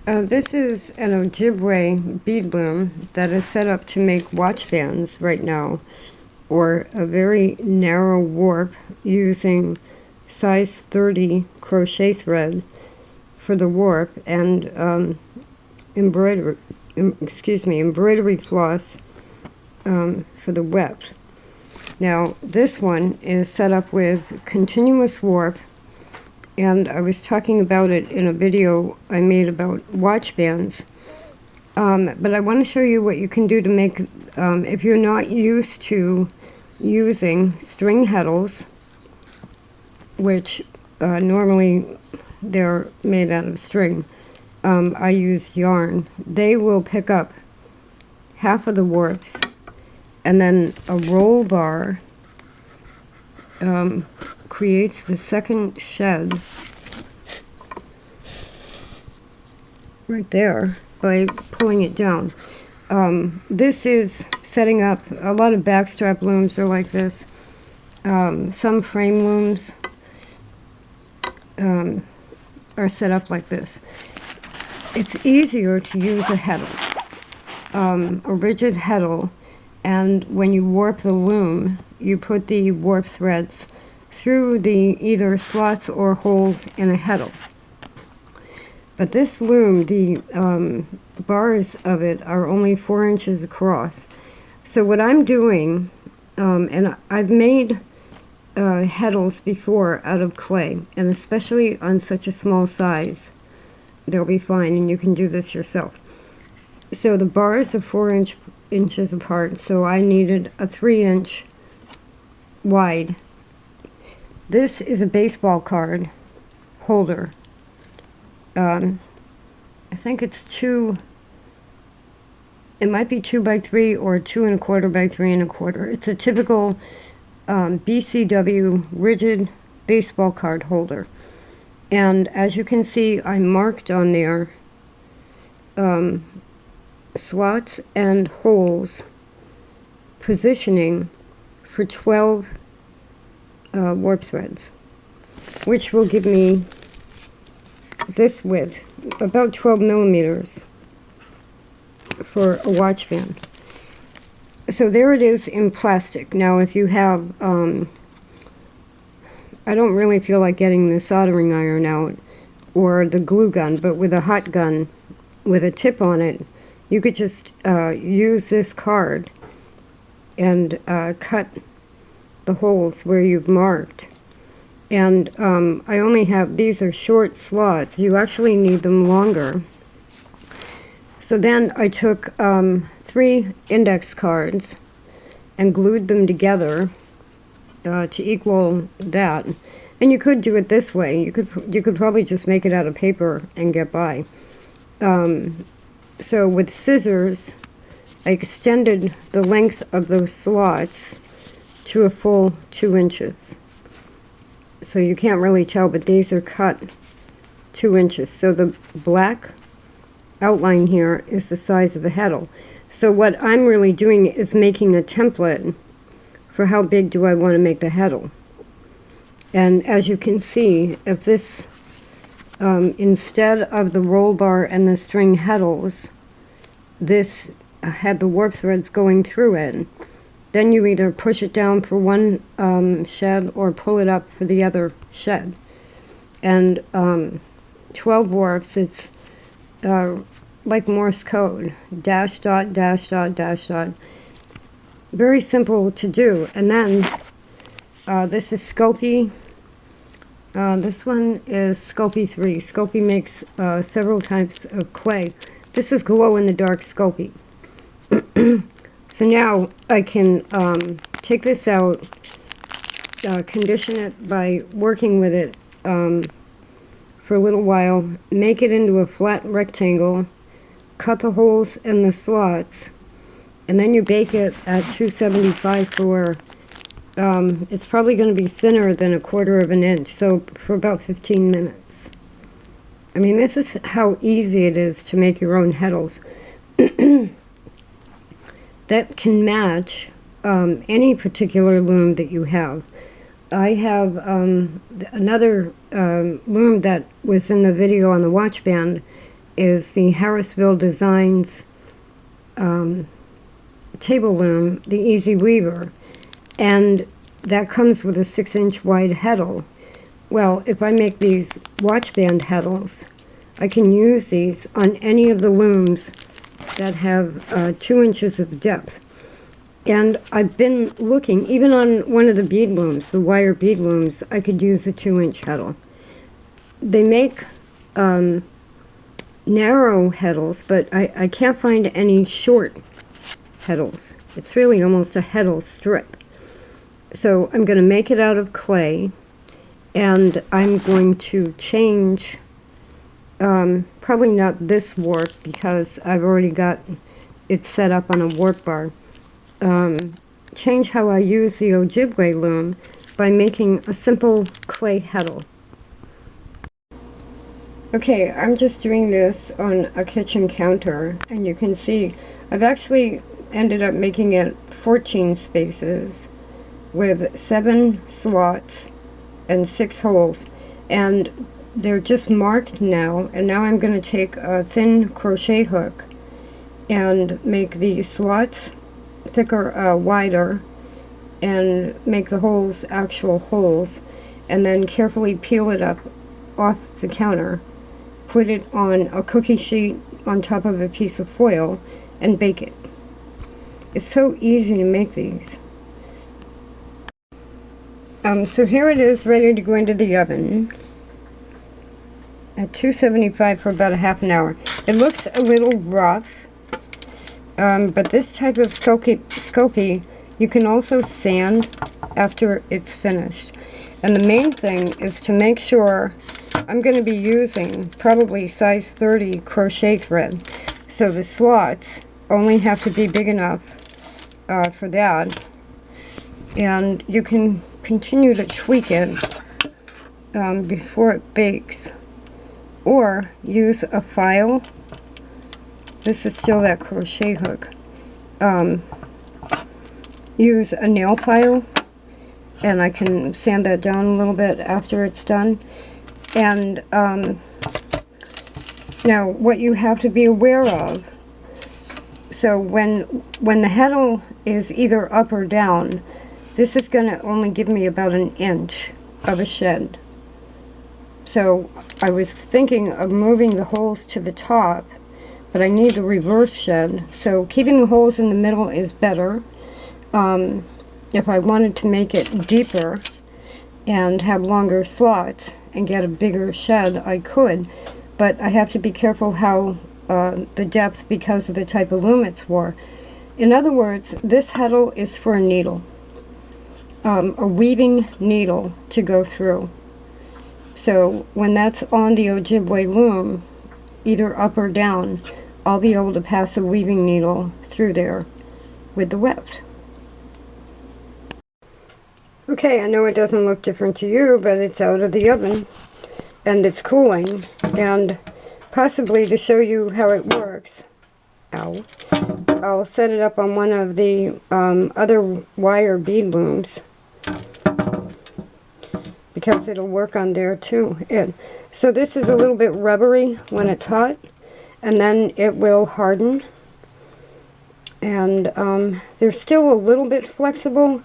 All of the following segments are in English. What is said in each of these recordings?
This is an Ojibwe bead loom that is set up to make watch bands right now, or a very narrow warp using size 30 crochet thread for the warp and embroidery floss for the weft. Now this one is set up with continuous warp, and I was talking about it in a video I made about watch bands. But I want to show you what you can do to make, if you're not used to using string heddles, which normally they're made out of string. I use yarn. They will pick up half of the warps, and then a roll bar creates the second shed right there by pulling it down. This is setting up, a lot of backstrap looms are like this. Some frame looms are set up like this. It's easier to use a heddle, a rigid heddle, and when you warp the loom, you put the warp threads through the either slots or holes in a heddle. But this loom, the bars of it are only 4 inches across. So what I'm doing, and I've made heddles before out of clay, and especially on such a small size, they'll be fine, and you can do this yourself. So the bars are 4 inches apart, so I needed a 3-inch wide. This is a baseball card holder. I think it's it might be 2 by 3 or 2 1/4 by 3 1/4. It's a typical BCW rigid baseball card holder. And as you can see, I marked on there slots and holes positioning for 12 warp threads, which will give me this width, about 12 millimeters for a watch band. So there it is in plastic. Now if you have, I don't really feel like getting the soldering iron out or the glue gun, but with a hot gun with a tip on it, you could just use this card and cut the holes where you've marked. And I only have, these are short slots. You actually need them longer. So then I took 3 index cards and glued them together to equal that. And you could do it this way. You could probably just make it out of paper and get by. So with scissors, I extended the length of those slots to a full 2 inches. So you can't really tell, but these are cut 2 inches. So the black outline here is the size of a heddle. So what I'm really doing is making a template for how big do I want to make the heddle. And as you can see, if this, instead of the roll bar and the string heddles, this had the warp threads going through it, then you either push it down for one shed or pull it up for the other shed. And 12 warps, it's like Morse code, dash dot, dash dot, dash dot. Very simple to do. And then this is Sculpey. This one is Sculpey 3. Sculpey makes several types of clay. This is glow-in-the-dark Sculpey. So now I can take this out, condition it by working with it for a little while, make it into a flat rectangle, cut the holes in the slots, and then you bake it at 275 for, it's probably going to be thinner than 1/4 of an inch, so for about 15 minutes. I mean, this is how easy it is to make your own heddles. That can match any particular loom that you have. I have another loom that was in the video on the watch band, is the Harrisville Designs table loom, the Easy Weaver, and that comes with a 6-inch wide heddle. Well, if I make these watchband heddles, I can use these on any of the looms that have 2 inches of depth. And I've been looking, even on one of the bead looms, the wire bead looms, I could use a 2-inch heddle. They make narrow heddles, but I can't find any short heddles. It's really almost a heddle strip. So I'm going to make it out of clay, and I'm going to change, probably not this warp because I've already got it set up on a warp bar. Change how I use the Ojibwe loom by making a simple clay heddle. Okay, I'm just doing this on a kitchen counter, and you can see I've actually ended up making it 14 spaces with 7 slots and 6 holes, and they're just marked now. And now I'm going to take a thin crochet hook and make the slots thicker, wider, and make the holes actual holes, and then carefully peel it up off the counter, put it on a cookie sheet on top of a piece of foil, and bake it. It's so easy to make these. So here it is, ready to go into the oven at 275 for about a half an hour. It looks a little rough, but this type of Skokie you can also sand after it's finished. And the main thing is to make sure, I'm going to be using probably size 30 crochet thread, so the slots only have to be big enough for that, and you can continue to tweak it before it bakes, or use a file. This is still that crochet hook. Use a nail file, and I can sand that down a little bit after it's done. And now what you have to be aware of, so when the heddle is either up or down, this is going to only give me about 1 inch of a shed. So I was thinking of moving the holes to the top, but I need the reverse shed, so keeping the holes in the middle is better. If I wanted to make it deeper and have longer slots and get a bigger shed, I could, but I have to be careful how the depth, because of the type of loom it's for. In other words, this heddle is for a needle, a weaving needle to go through. So when that's on the Ojibwe loom, either up or down, I'll be able to pass a weaving needle through there with the weft. Okay, I know it doesn't look different to you, but it's out of the oven and it's cooling, and possibly to show you how it works, I'll set it up on one of the other wire bead looms, because it'll work on there too. So this is a little bit rubbery when it's hot, and then it will harden, and they're still a little bit flexible,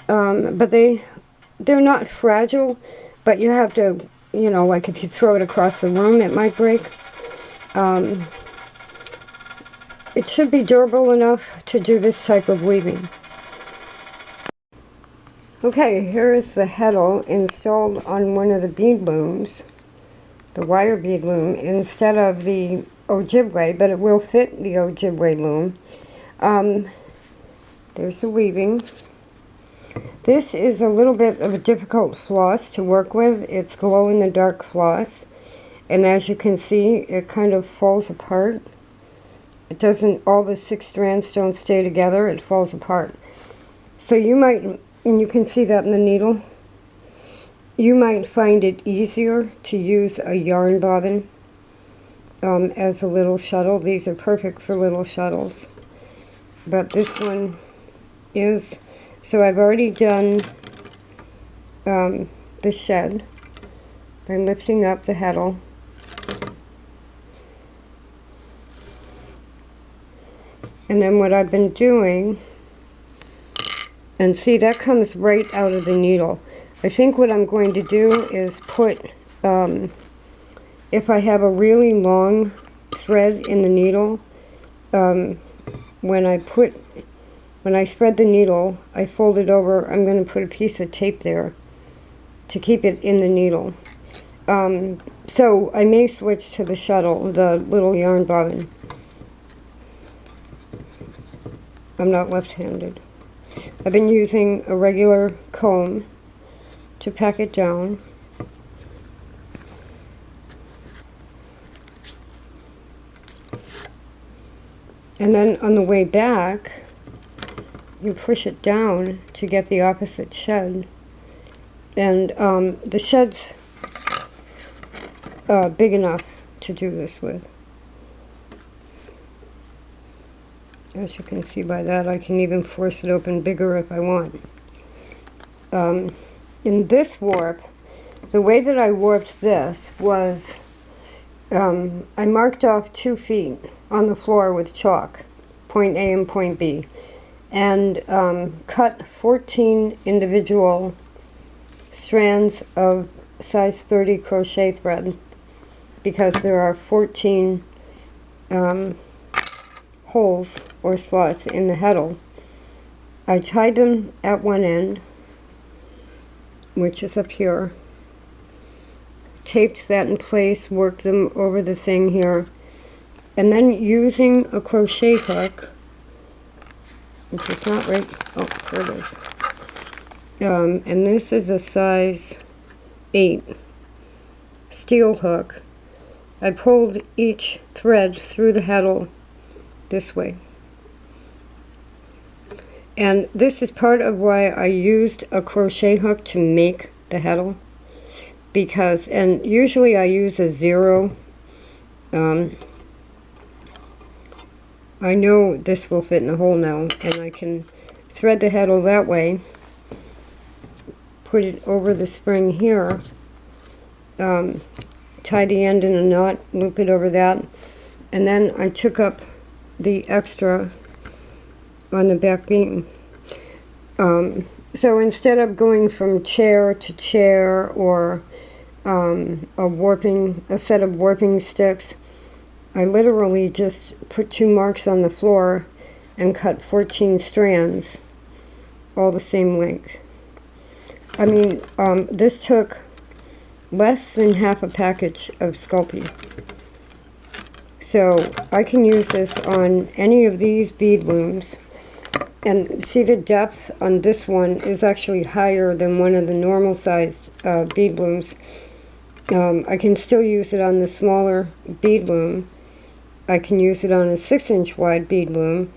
but they're not fragile, but you have to, you know, like if you throw it across the room it might break. It should be durable enough to do this type of weaving. Okay, here is the heddle installed on one of the bead looms, the wire bead loom, instead of the Ojibwe, but it will fit the Ojibwe loom. There's the weaving. This is a little bit of a difficult floss to work with. It's glow-in-the-dark floss, and as you can see, it kind of falls apart. It doesn't, all the 6 strands don't stay together, it falls apart. So you might, and you can see that in the needle, you might find it easier to use a yarn bobbin as a little shuttle. These are perfect for little shuttles. But this one is, so I've already done the shed by lifting up the heddle. And then what I've been doing, and see, that comes right out of the needle. I think what I'm going to do is put, if I have a really long thread in the needle, when I thread the needle, I fold it over, I'm going to put a piece of tape there to keep it in the needle. So I may switch to the shuttle, the little yarn bobbin. I'm not left-handed. I've been using a regular comb to pack it down. And then on the way back, you push it down to get the opposite shed. And the shed's big enough to do this with. As you can see by that, I can even force it open bigger if I want. In this warp, the way that I warped this was I marked off 2 feet on the floor with chalk, point A and point B, and cut 14 individual strands of size 30 crochet thread, because there are 14 holes or slots in the heddle. I tied them at one end, which is up here, taped that in place, worked them over the thing here, and then using a crochet hook, which is not right, oh, there it is, and this is a size 8 steel hook. I pulled each thread through the heddle this way. And this is part of why I used a crochet hook to make the heddle, because, and usually I use a 0. I know this will fit in the hole now, and I can thread the heddle that way, put it over the spring here, tie the end in a knot, loop it over that, and then I took up the extra on the back beam. So instead of going from chair to chair, or a set of warping sticks, I literally just put 2 marks on the floor and cut 14 strands, all the same length. I mean, this took less than half a package of Sculpey. So I can use this on any of these bead looms. And see, the depth on this one is actually higher than one of the normal sized bead looms. I can still use it on the smaller bead loom. I can use it on a 6-inch wide bead loom,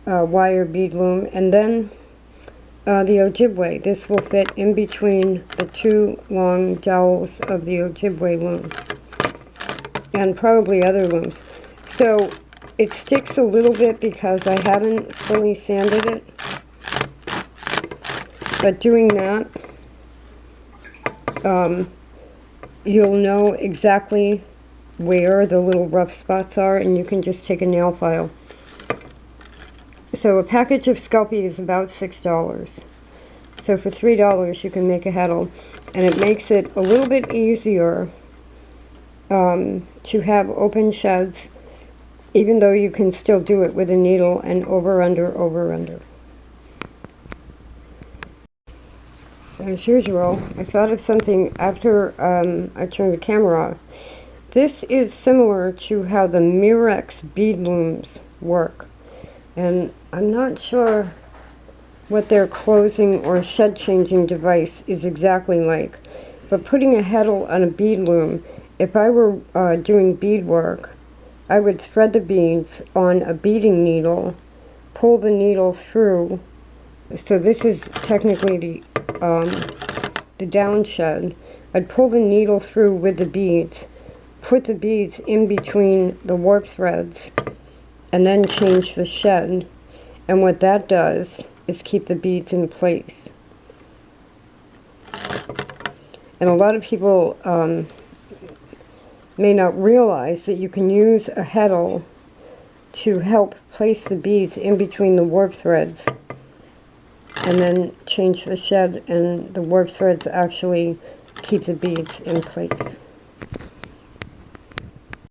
wire bead loom, and then the Ojibwe. This will fit in between the 2 long dowels of the Ojibwe loom, and probably other looms. So it sticks a little bit because I haven't fully sanded it, but doing that, you'll know exactly where the little rough spots are, and you can just take a nail file. So a package of Sculpey is about $6. So for $3 you can make a heddle, and it makes it a little bit easier to have open sheds, even though you can still do it with a needle and over under. As usual, I thought of something after I turned the camera off. This is similar to how the Mirex bead looms work, and I'm not sure what their closing or shed changing device is exactly like, but putting a heddle on a bead loom, if I were doing bead work, I would thread the beads on a beading needle, pull the needle through. So this is technically the down shed. I'd pull the needle through with the beads, put the beads in between the warp threads, and then change the shed. And what that does is keep the beads in place. And a lot of people may not realize that you can use a heddle to help place the beads in between the warp threads, and then change the shed, and the warp threads actually keep the beads in place.